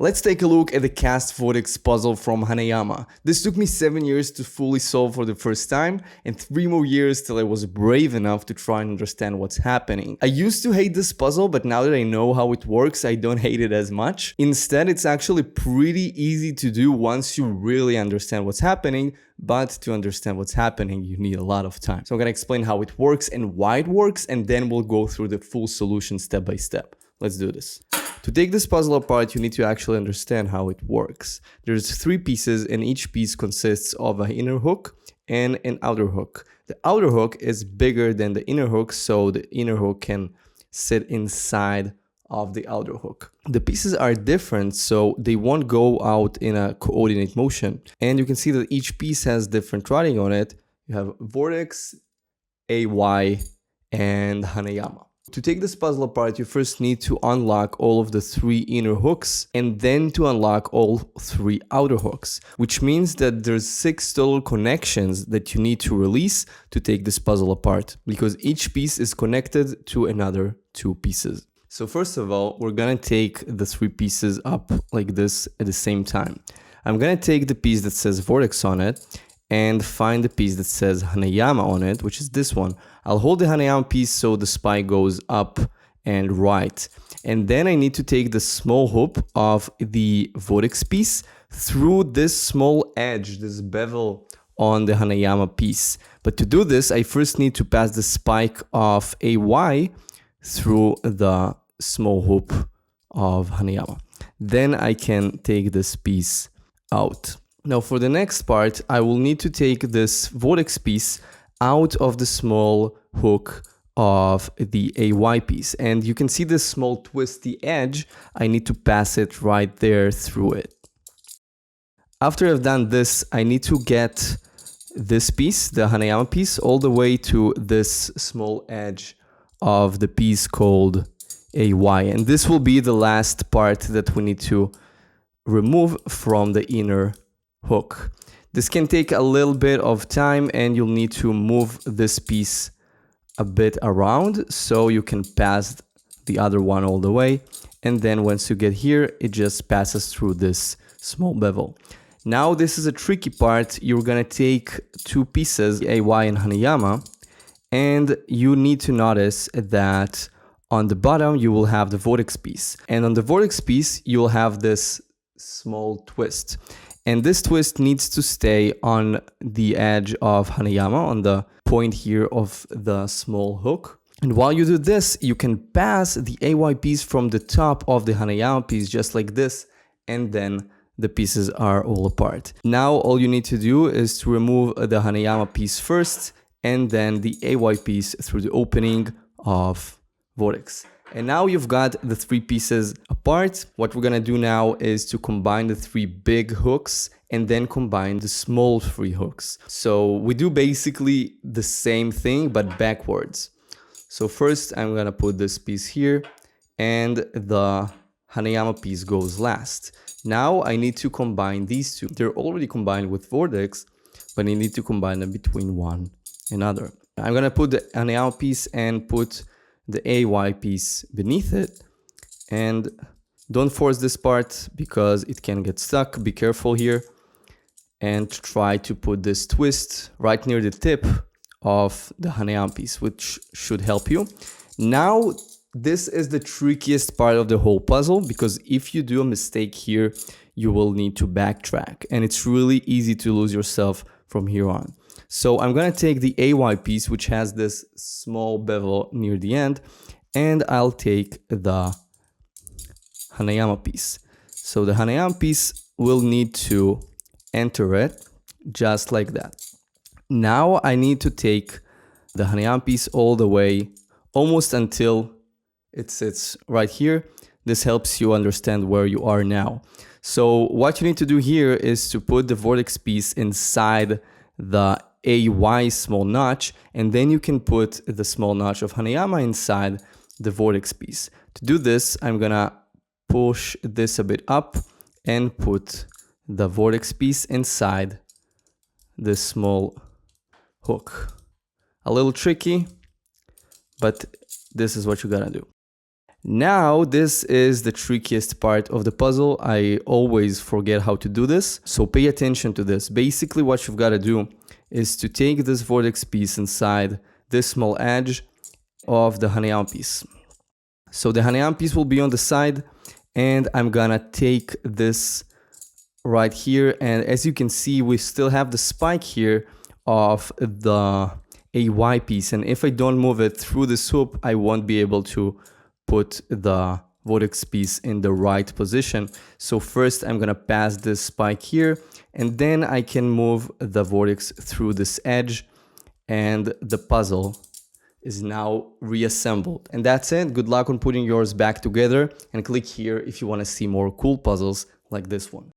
Let's take a look at the Cast Vortex puzzle from Hanayama. This took me 7 years to fully solve for the first time, and 3 more years till I was brave enough to try and understand what's happening. I used to hate this puzzle, but now that I know how it works, I don't hate it as much. Instead, it's actually pretty easy to do once you really understand what's happening, but to understand what's happening, you need a lot of time. So I'm gonna explain how it works and why it works, and then we'll go through the full solution step by step. Let's do this. To take this puzzle apart, you need to actually understand how it works. There's 3 pieces, and each piece consists of an inner hook and an outer hook. The outer hook is bigger than the inner hook, so the inner hook can sit inside of the outer hook. The pieces are different, so they won't go out in a coordinate motion. And you can see that each piece has different writing on it. You have Vortex, AY, and Hanayama. To take this puzzle apart, you first need to unlock all of the 3 inner hooks and then to unlock all 3 outer hooks, which means that there's 6 total connections that you need to release to take this puzzle apart, because each piece is connected to another 2 pieces. So first of all, we're gonna take the 3 pieces up like this at the same time. I'm gonna take the piece that says Vortex on it and find the piece that says Hanayama on it, which is this one. I'll hold the Hanayama piece so the spike goes up and right. And then I need to take the small hoop of the Vortex piece through this small edge, this bevel on the Hanayama piece. But to do this, I first need to pass the spike of AY through the small hoop of Hanayama. Then I can take this piece out. Now for the next part, I will need to take this Vortex piece out of the small hook of the AY piece. And you can see this small twisty edge. I need to pass it right there through it. After I've done this, I need to get this piece, the Hanayama piece, all the way to this small edge of the piece called AY. And this will be the last part that we need to remove from the inner hook. This can take a little bit of time, and you'll need to move this piece a bit around so you can pass the other one all the way. And then once you get here, it just passes through this small bevel. Now this is a tricky part. You're gonna take 2 pieces, AY and Hanayama, and you need to notice that on the bottom you will have the Vortex piece, and on the Vortex piece you'll have this small twist. And this twist needs to stay on the edge of Hanayama, on the point here of the small hook. And while you do this, you can pass the AY piece from the top of the Hanayama piece just like this, and then the pieces are all apart. Now all you need to do is to remove the Hanayama piece first, and then the AY piece through the opening of Vortex. And now you've got the 3 pieces apart. What we're gonna do now is to combine the 3 big hooks and then combine the small 3 hooks. So we do basically the same thing but backwards. So first I'm gonna put this piece here, and the Hanayama piece goes last. Now I need to combine these 2. They're already combined with Vortex, but I need to combine them between one another. I'm gonna put the Hanayama piece and put the AY piece beneath it, and don't force this part because it can get stuck. Be careful here, and try to put this twist right near the tip of the Hanayama piece, which should help you. Now this is the trickiest part of the whole puzzle, because if you do a mistake here, you will need to backtrack, and it's really easy to lose yourself from here on. So I'm gonna take the AY piece, which has this small bevel near the end, and I'll take the Hanayama piece. So the Hanayama piece will need to enter it just like that. Now I need to take the Hanayama piece all the way, almost until it sits right here. This helps you understand where you are now. So what you need to do here is to put the Vortex piece inside the AY small notch, and then you can put the small notch of Hanayama inside the Vortex piece. To do this, I'm gonna push this a bit up and put the Vortex piece inside this small hook. A little tricky, but this is what you gotta do. Now, this is the trickiest part of the puzzle. I always forget how to do this, so pay attention to this. Basically, what you've got to do is to take this vortex piece inside this small edge of the Hanayama piece. So the Hanayama piece will be on the side, and I'm gonna take this right here, and as you can see, we still have the spike here of the AY piece, and if I don't move it through this hoop, I won't be able to put the vortex piece in the right position. So first I'm gonna pass this spike here, and then I can move the vortex through this edge, and the puzzle is now reassembled. And that's it. Good luck on putting yours back together, and click here if you want to see more cool puzzles like this one.